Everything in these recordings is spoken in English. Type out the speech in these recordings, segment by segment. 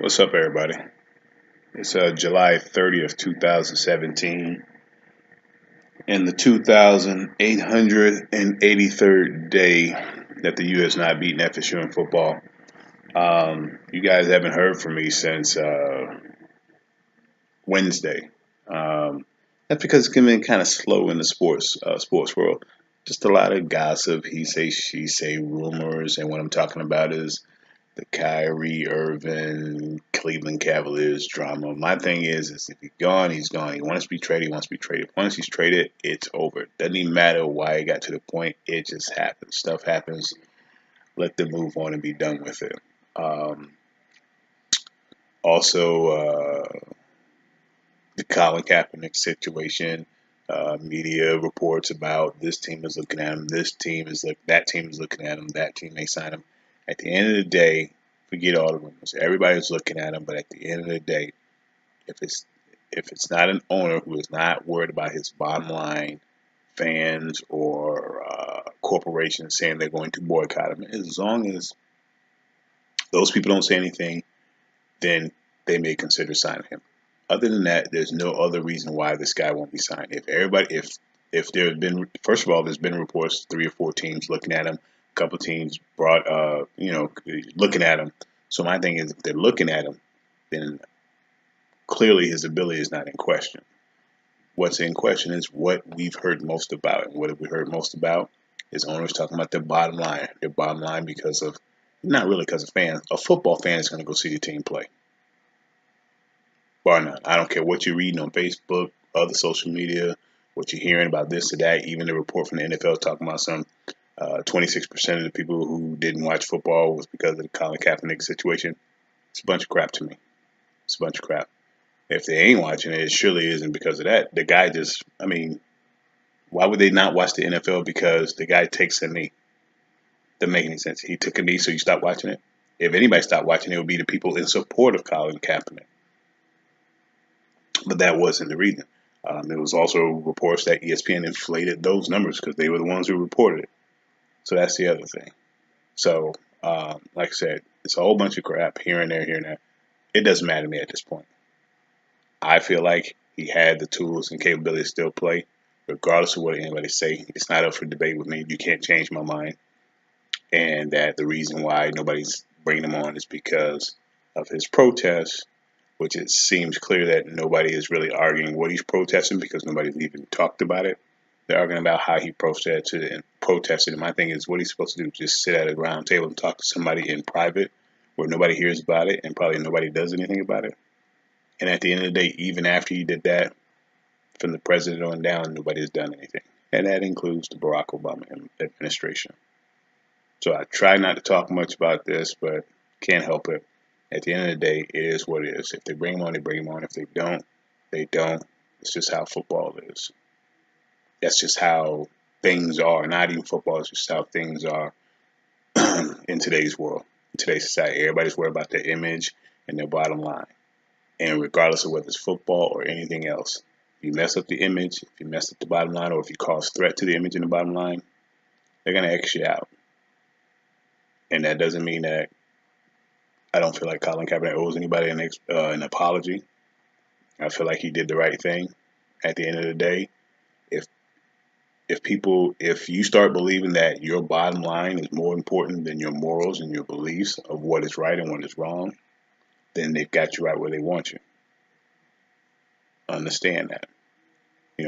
What's up, everybody? It's July 30th, 2017, and the 2,883rd day that the U has not beaten FSU in football. You guys haven't heard from me since Wednesday. Um, that's because it's been kind of slow in the sports world. Just a lot of gossip, he say, she say, rumors, and what I'm talking about is the Kyrie Irving Cleveland Cavaliers drama. My thing is if he's gone, he's gone. He wants to be traded, he wants to be traded. Once he's traded, it's over. Doesn't even matter why it got to the point. It just happens. Stuff happens. Let them move on and be done with it. Um, also, the Colin Kaepernick situation. Media reports about this team is looking at him. That team is looking at him. That team may sign him. At the end of the day, forget all the rumors. Everybody's looking at him, but at the end of the day, if it's if it's not an owner who is not worried about his bottom line, fans or corporations saying they're going to boycott him, as long as those people don't say anything, then they may consider signing him. Other than that, there's no other reason why this guy won't be signed. If there have been, first of all, there's been reports 3 or 4 teams looking at him. A couple teams brought looking at him. So my thing is, if they're looking at him, then clearly his ability is not in question. What's in question is what we've heard most about. And what have we heard most about is owners talking about their bottom line. Their bottom line because of, not really because of fans. A football fan is going to go see the team play. Bar none. I don't care what you're reading on Facebook, other social media, what you're hearing about this or that. Even the report from the NFL talking about some 26% of the people who didn't watch football was because of the Colin Kaepernick situation. It's a bunch of crap to me. It's a bunch of crap. If they ain't watching it, it surely isn't because of that. The guy just, I mean, why would they not watch the NFL? Because the guy takes a knee. Doesn't make any sense. He took a knee, so you stop watching it. If anybody stopped watching it, would be the people in support of Colin Kaepernick. But that wasn't the reason. There was also reports that ESPN inflated those numbers because they were the ones who reported it. So that's the other thing. So, like I said, it's a whole bunch of crap here and there, here and there. It doesn't matter to me at this point. I feel like he had the tools and capability to still play, regardless of what anybody say. It's not up for debate with me. You can't change my mind. And that the reason why nobody's bringing him on is because of his protests, which it seems clear that nobody is really arguing what he's protesting because nobody's even talked about it. They're arguing about how he protested. And my thing is, what he's supposed to do? Just sit at a round table and talk to somebody in private where nobody hears about it and probably nobody does anything about it. And at the end of the day, even after he did that, from the president on down, nobody's done anything. And that includes the Barack Obama administration. So I try not to talk much about this, but can't help it. At the end of the day, it is what it is. If they bring him on, they bring him on. If they don't, they don't. It's just how football is. That's just how things are. Not even football, it's just how things are in today's world, in today's society. Everybody's worried about their image and their bottom line. And regardless of whether it's football or anything else, if you mess up the image, if you mess up the bottom line, or if you cause threat to the image and the bottom line, they're going to X you out. And that doesn't mean that I don't feel like Colin Kaepernick owes anybody an apology. I feel like he did the right thing. At the end of the day, if if you start believing that your bottom line is more important than your morals and your beliefs of what is right and what is wrong, then they've got you right where they want you. Understand that.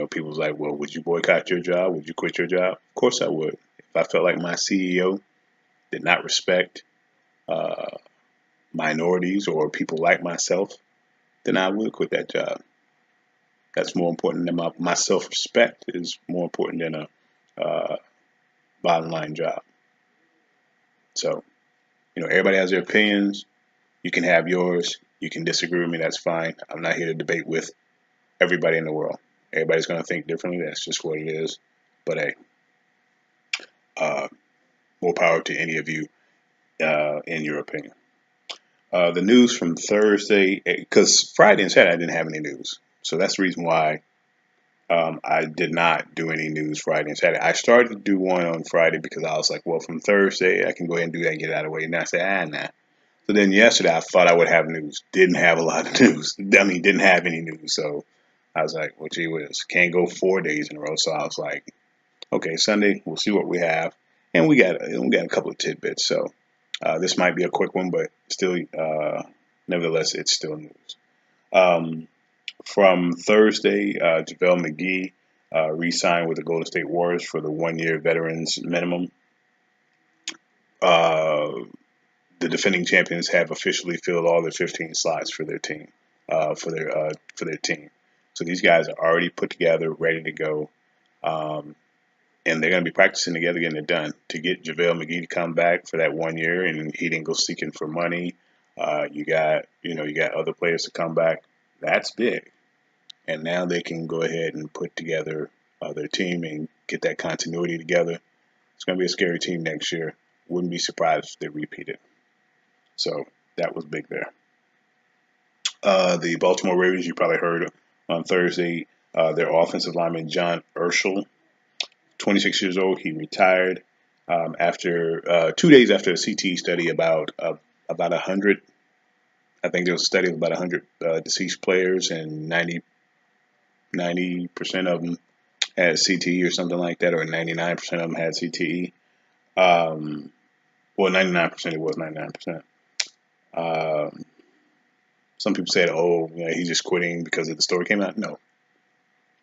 People's like, well, would you boycott your job? Would you quit your job? Of course I would. If I felt like my CEO did not respect uh, minorities or people like myself, then I would quit that job. That's more important than my self-respect is more important than a bottom line job. So, everybody has their opinions. You can have yours. You can disagree with me. That's fine. I'm not here to debate with everybody in the world. Everybody's going to think differently. That's just what it is. But hey, uh, more power to any of you in your opinion. The news from Thursday, because Friday and Saturday I didn't have any news. So that's the reason why I did not do any news Friday and Saturday. I started to do one on Friday because I was like, well, from Thursday, I can go ahead and do that and get it out of the way. And I said, nah. So then yesterday I thought I would have news. Didn't have a lot of news. I mean, didn't have any news. So I was like, well, gee whiz, can't go 4 days in a row. So I was like, okay, Sunday, we'll see what we have. And we got a couple of tidbits. So this might be a quick one, but still, nevertheless, it's still news. Um, from Thursday, JaVale McGee re-signed with the Golden State Warriors for the 1 year veterans minimum. Uh, the defending champions have officially filled all their 15 slots for their team, for their team. So these guys are already put together, ready to go, um, and they're going to be practicing together, getting it done. To get JaVale McGee to come back for that 1 year, and he didn't go seeking for money. You got other players to come back. That's big, and now they can go ahead and put together their team and get that continuity together. It's going to be a scary team next year. Wouldn't be surprised if they repeat it. So that was big there. The Baltimore Ravens, you probably heard on Thursday, their offensive lineman John Urschel, 26 years old, he retired after 2 days after a CT study about 100. I think there was a study of about 100 deceased players, and 90% of them had CTE or something like that, or 99% of them had CTE. Um, well, 99% it was 99%. Um, some people said, "Oh, he's just quitting because of the story came out." No,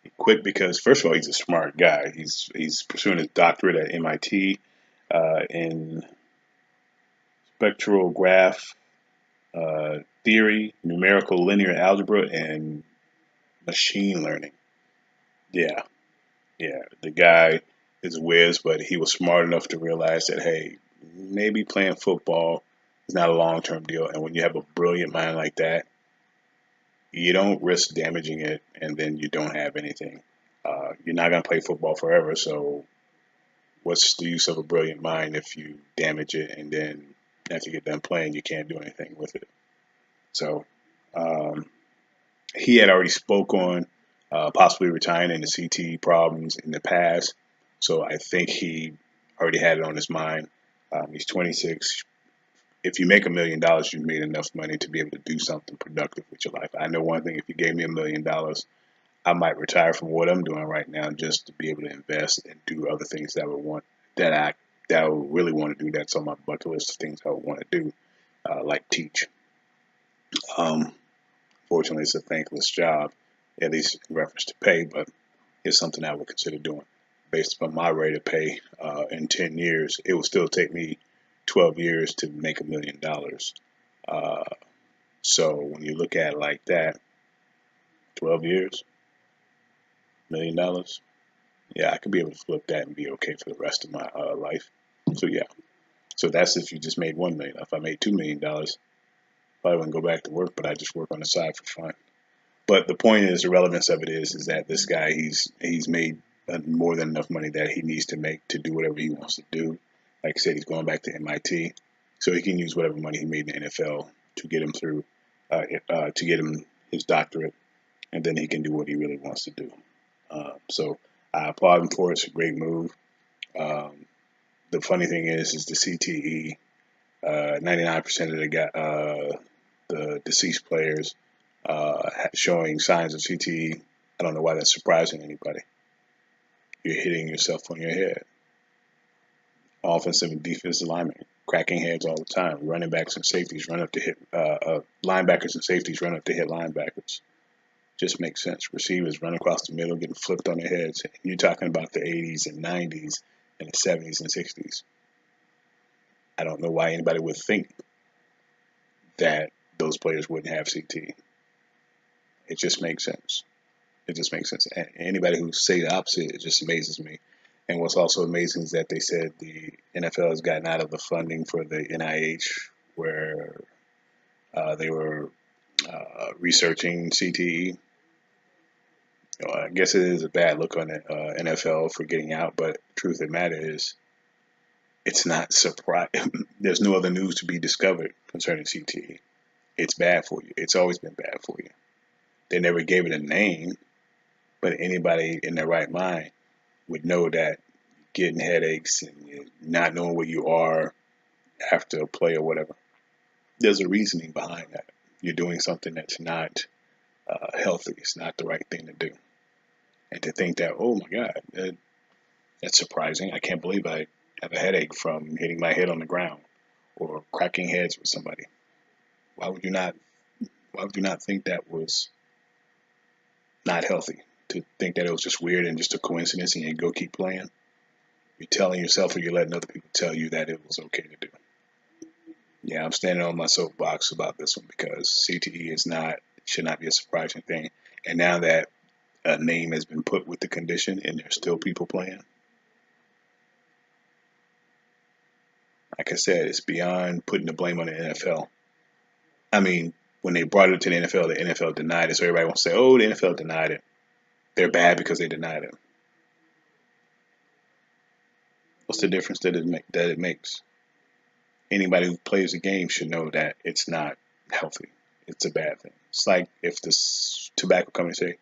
he quit because first of all, he's a smart guy. He's pursuing his doctorate at MIT in spectral graph theory, numerical linear algebra, and machine learning. Yeah, yeah. The guy is a whiz, but he was smart enough to realize that hey, maybe playing football is not a long term deal. And when you have a brilliant mind like that, you don't risk damaging it, and then you don't have anything. You're not going to play football forever, so what's the use of a brilliant mind if you damage it and then after you get done playing, you can't do anything with it? So um, he had already spoke on possibly retiring in the CT problems in the past, so I think he already had it on his mind. He's 26. If you make $1 million, you've made enough money to be able to do something productive with your life. I know one thing: if you gave me $1 million, I might retire from what I'm doing right now just to be able to invest and do other things that I that I would really want to do. That's on my bucket list of things I would want to do, like teach. Um, Fortunately, it's a thankless job, at least in reference to pay, but it's something I would consider doing. Based upon my rate of pay, in 10 years, it will still take me 12 years to make $1 million. Uh, so when you look at it like that, 12 years, $1 million, yeah, I could be able to flip that and be okay for the rest of my life. So yeah, so that's if you just made 1 million. If I made $2 million, probably wouldn't go back to work, but I just work on the side for fun. But the point is, the relevance of it is that this guy he's made more than enough money that he needs to make to do whatever he wants to do. Like I said, he's going back to MIT, so he can use whatever money he made in the NFL to get him through, to get him his doctorate, and then he can do what he really wants to do. So I applaud him for it. It's a great move. Um, the funny thing is the CTE. 99% of the deceased players showing signs of CTE. I don't know why that's surprising anybody. You're hitting yourself on your head. Offensive and defensive linemen cracking heads all the time. Running backs and safeties run up to hit linebackers and safeties run up to hit linebackers. Just makes sense. Receivers run across the middle, getting flipped on their heads. And you're talking about the 80s and 90s and the 70s and 60s. I don't know why anybody would think that those players wouldn't have CT. It just makes sense. It just makes sense. And anybody who say the opposite, it just amazes me. And what's also amazing is that they said the NFL has gotten out of the funding for the NIH, where they were researching CTE. I guess it is a bad look on the NFL for getting out, but the truth of the matter is, it's not surprising. There's no other news to be discovered concerning CTE. It's bad for you. It's always been bad for you. They never gave it a name, but anybody in their right mind would know that getting headaches and not knowing where you are after a play or whatever, There's a reasoning behind that. You're doing something that's not healthy. It's not the right thing to do. And to think that, oh my God, that's surprising. I can't believe I have a headache from hitting my head on the ground or cracking heads with somebody. Why would you not? Why would you not think that was not healthy? To think that it was just weird and just a coincidence, and you go keep playing. You're telling yourself, or you're letting other people tell you that it was okay to do. Yeah, I'm standing on my soapbox about this one because CTE is not should not be a surprising thing. And now that a name has been put with the condition, and there's still people playing, like I said, it's beyond putting the blame on the NFL. I mean, when they brought it to the NFL denied it. So everybody wants to say, "Oh, the NFL denied it. They're bad because they denied it." What's the difference that it makes? Anybody who plays the game should know that it's not healthy. It's a bad thing. It's like if this tobacco company say,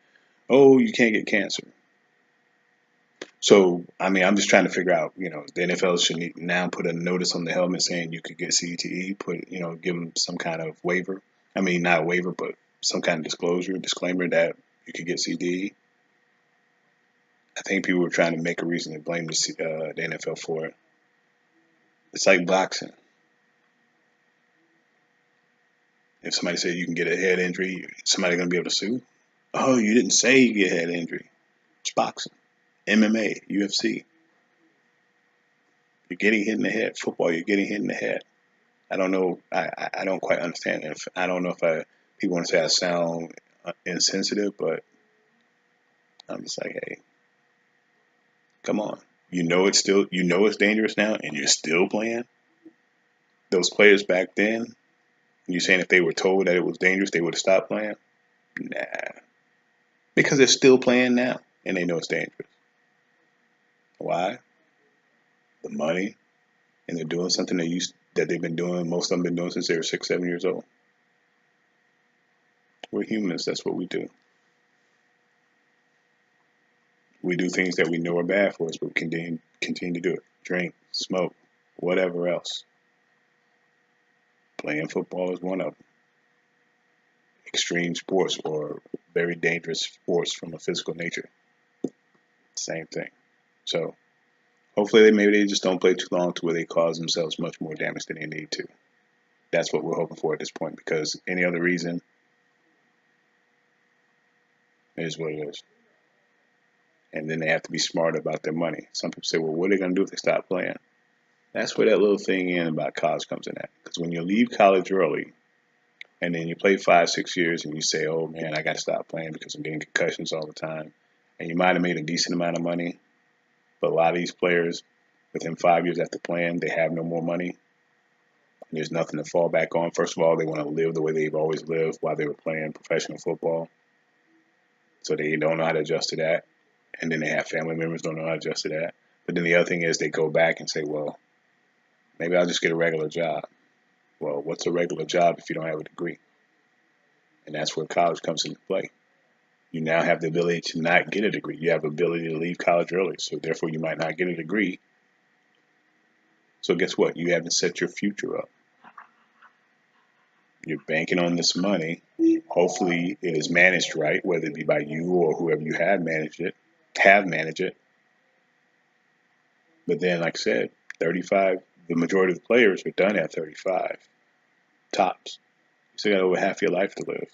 "Oh, you can't get cancer." So, I mean, I'm just trying to figure out, the NFL should now put a notice on the helmet saying you could get CTE, give them some kind of waiver. I mean, not a waiver, but some kind of disclaimer that you could get CTE. I think people were trying to make a reason to blame the NFL for it. It's like boxing. If somebody said you can get a head injury, is somebody going to be able to sue? Oh, you didn't say you get a head injury. It's boxing, MMA, UFC. You're getting hit in the head. Football, you're getting hit in the head. I don't know. I don't quite understand. If I don't know if people want to say I sound insensitive, but I'm just like, hey, come on. You know it's dangerous now, and you're still playing. Those players back then, you're saying if they were told that it was dangerous, they would have stopped playing? Nah, because they're still playing now, and they know it's dangerous. Why? The money, and they're doing something that they've been doing. Most of them been doing since they were 6, 7 years old. We're humans. That's what we do. We do things that we know are bad for us, but we continue to do it. Drink, smoke, whatever else. Playing football is one of them. Extreme sports or very dangerous sports from a physical nature. Same thing. So hopefully maybe they just don't play too long to where they cause themselves much more damage than they need to. That's what we're hoping for at this point because any other reason is what it is. And then they have to be smart about their money. Some people say, well, what are they going to do if they stop playing? That's where that little thing in about college comes in at. Because when you leave college early and then you play 5, 6 years and you say, oh man, I got to stop playing because I'm getting concussions all the time. And you might have made a decent amount of money, but a lot of these players, within 5 years after playing, they have no more money. And there's nothing to fall back on. First of all, they want to live the way they've always lived while they were playing professional football. So they don't know how to adjust to that. And then they have family members don't know how to adjust to that. But then the other thing is they go back and say, well, maybe I'll just get a regular job. Well, what's a regular job if you don't have a degree? And that's where college comes into play. You now have the ability to not get a degree. You have the ability to leave college early. So therefore you might not get a degree. So guess what? You haven't set your future up. You're banking on this money. Hopefully it is managed right, whether it be by you or whoever you have managed it. But then, like I said, 35, the majority of the players are done at 35, tops. You still got over half your life to live.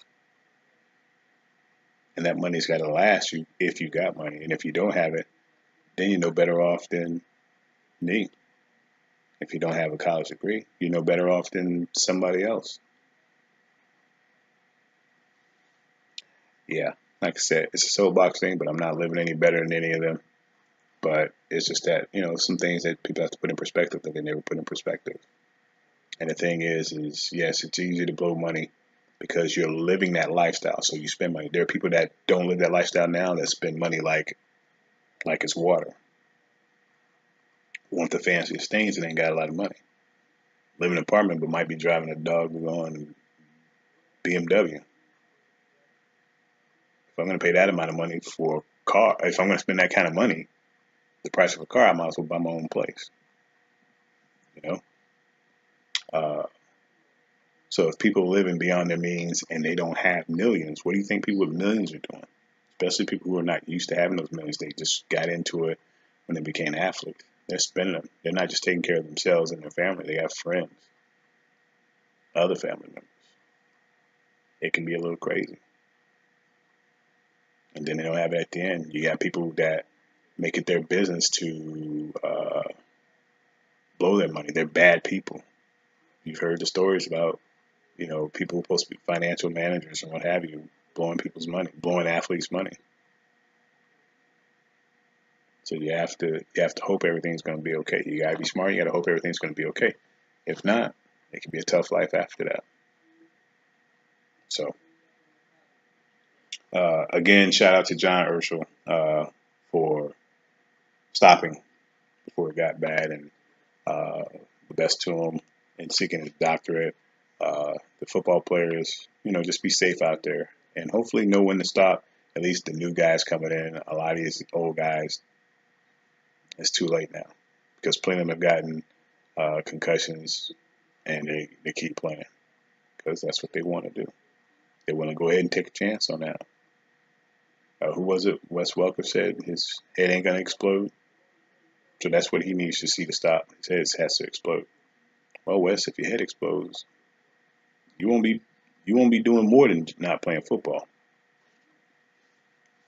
And that money's got to last you if you got money. And if you don't have it, then you're no better off than me. If you don't have a college degree, you're no better off than somebody else. Yeah, like I said, it's a soapbox thing, but I'm not living any better than any of them. But it's just that, some things that people have to put in perspective that they never put in perspective. And the thing is yes, it's easy to blow money because you're living that lifestyle. So you spend money. There are people that don't live that lifestyle now that spend money like it's water. Want the fanciest things and ain't got a lot of money. Live in an apartment but might be driving a dog on BMW. If I'm going to pay that amount of money for a car, if I'm going to spend that kind of money, the price of a car, I might as well buy my own place. You know. Uh, So if people are living beyond their means and they don't have millions, what do you think people with millions are doing? Especially people who are not used to having those millions. They just got into it when they became athletes. They're spending them. They're not just taking care of themselves and their family. They have friends, other family members. It can be a little crazy. And then they don't have it at the end. You got people that make it their business to blow their money. They're bad people. You've heard the stories about, people who are supposed to be financial managers and what have you, blowing people's money, blowing athletes' money. So you have to hope everything's going to be okay. You got to be smart. You got to hope everything's going to be okay. If not, it can be a tough life after that. So again, shout out to John Urschel for stopping before it got bad, and the best to him in seeking his doctorate. The football players, just be safe out there and hopefully know when to stop. At least the new guys coming in, a lot of these old guys, it's too late now because plenty of them have gotten concussions and they keep playing because that's what they want to do. They want to go ahead and take a chance on that. Who was it? Wes Welker said his head ain't gonna explode, so that's what he needs to see to stop. His head has to explode. Well, Wes, if your head explodes, you won't be doing more than not playing football.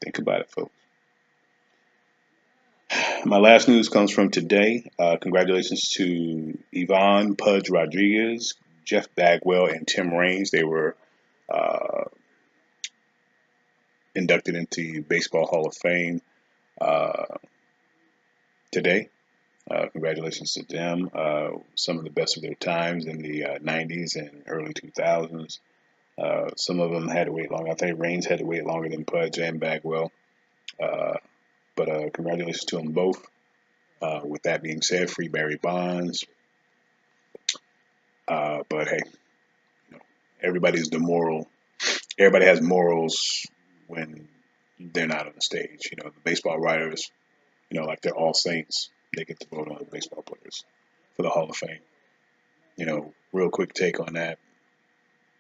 Think about it, folks. My last news comes from today. Congratulations to Yvonne Pudge Rodriguez, Jeff Bagwell, and Tim Raines. They were uh, inducted into Baseball Hall of Fame uh, today. Congratulations to them. Some of the best of their times in the 90s and early 2000s. Some of them had to wait long. I think Raines had to wait longer than Pudge and Bagwell. Uh, but congratulations to them both. With that being said, free Barry Bonds. But hey, you know, everybody's the moral. Everybody has morals when they're not on the stage. The baseball writers, like they're all saints. They get to vote on the baseball players for the Hall of Fame. Real quick take on that.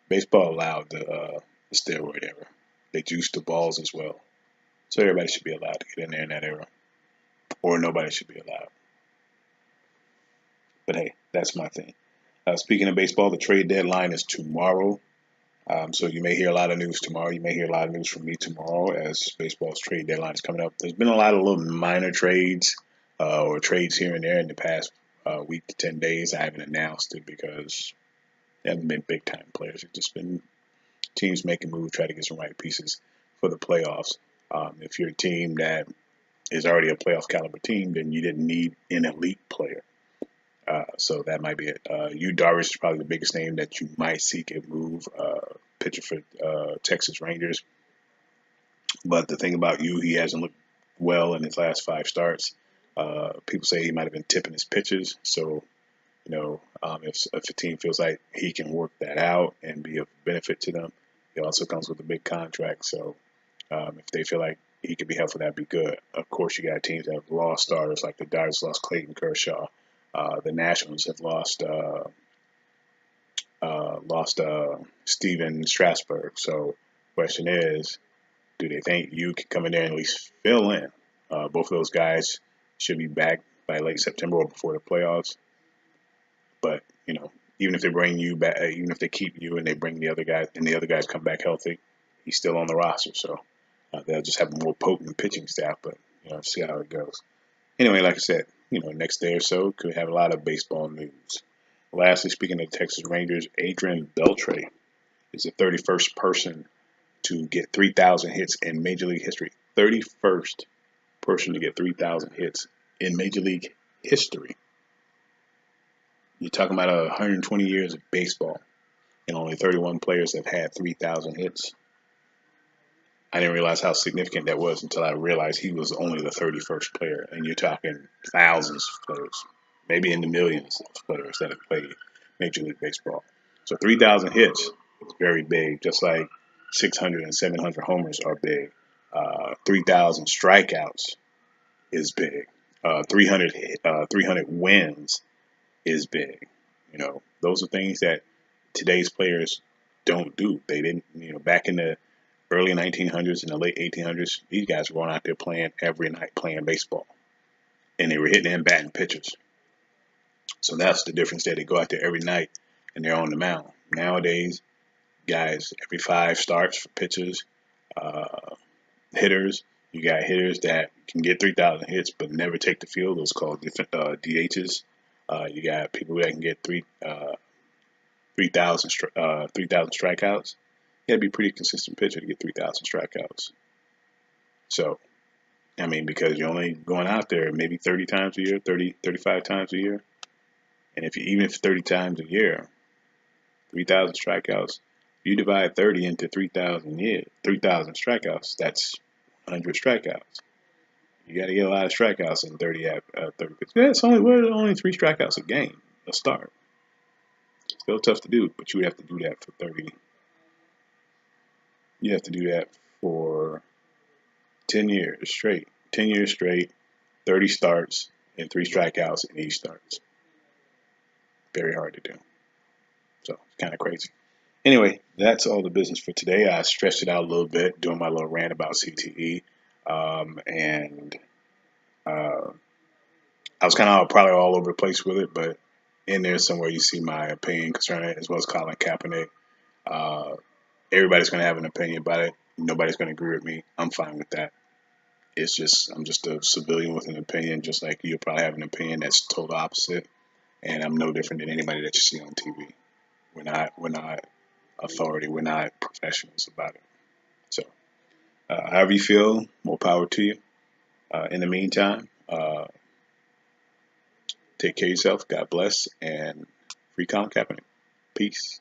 Baseball allowed the steroid era. They juiced the balls as well. So everybody should be allowed to get in there in that era. Or nobody should be allowed. But hey, that's my thing. Speaking of baseball, the trade deadline is tomorrow. So you may hear a lot of news tomorrow. You may hear a lot of news from me tomorrow as baseball's trade deadline is coming up. There's been a lot of little minor trades or trades here and there in the past week to 10 days. I haven't announced it because they haven't been big time players. It's just been teams making moves, try to get some right pieces for the playoffs. If you're a team that is already a playoff caliber team, then you didn't need an elite player. So that might be it. Yu Darvish is probably the biggest name that you might see get move. Pitcher for Texas Rangers. But the thing about Yu, he hasn't looked well in his last 5 starts. People say he might have been tipping his pitches. So, if a team feels like he can work that out and be of benefit to them, he also comes with a big contract. So, if they feel like he could be helpful, that'd be good. Of course, you got teams that have lost starters, like the Dodgers lost Clayton Kershaw. The Nationals have lost Steven Strasburg. So, question is, do they think you can come in there and at least fill in? Both of those guys should be back by late September or before the playoffs. But even if they bring you back, even if they keep you and they bring the other guys and the other guys come back healthy, he's still on the roster. So they'll just have a more potent pitching staff. But see how it goes. Anyway, like I said, next day or so could have a lot of baseball news. Lastly, speaking of the Texas Rangers, Adrian Beltre is the 31st person to get 3,000 hits in Major League history. 31st person to get 3,000 hits in Major League history. You're talking about 120 years of baseball, and only 31 players have had 3,000 hits. I didn't realize how significant that was until I realized he was only the 31st player, and you're talking thousands of players, maybe in the millions of players that have played Major League Baseball. So 3,000 hits is very big, just like 600 and 700 homers are big. 3,000 strikeouts is big. 300 wins is big. Those are things that today's players don't do. They didn't, back in the early 1900s and the late 1800s, these guys were going out there playing every night, playing baseball, and they were hitting and batting pitchers. So that's the difference there. They go out there every night and they're on the mound. Nowadays, guys, every 5 starts for pitchers, uh, hitters. You got hitters that can get 3,000 hits but never take the field. Those called DHs. You got people that can get 3,000 strikeouts. You got to be a pretty consistent pitcher to get 3,000 strikeouts. So, I mean, because you're only going out there maybe 30 times a year, 30, 35 times a year. And even if 30 times a year, 3,000 strikeouts, you divide 30 into 3,000 strikeouts, that's 100 strikeouts. You got to get a lot of strikeouts in 30 at 30 pitches. Yeah, we're only 3 strikeouts a game, a start. Still tough to do, but you would have to do that for 30. You have to do that for 10 years straight. 10 years straight, 30 starts, and 3 strikeouts in each starts. Very hard to do. So it's kind of crazy. Anyway, that's all the business for today. I stretched it out a little bit, doing my little rant about CTE, and I was kind of probably all over the place with it, but in there somewhere you see my opinion concerning it, as well as Colin Kaepernick. Uh, Everybody's going to have an opinion about it. Nobody's going to agree with me. I'm fine with that. I'm just a civilian with an opinion, just like you probably have an opinion that's total opposite, and I'm no different than anybody that you see on TV. We're not authority. We're not professionals about it. So, however you feel, more power to you. In the meantime, take care of yourself. God bless, and free Colin Kaepernick. Peace.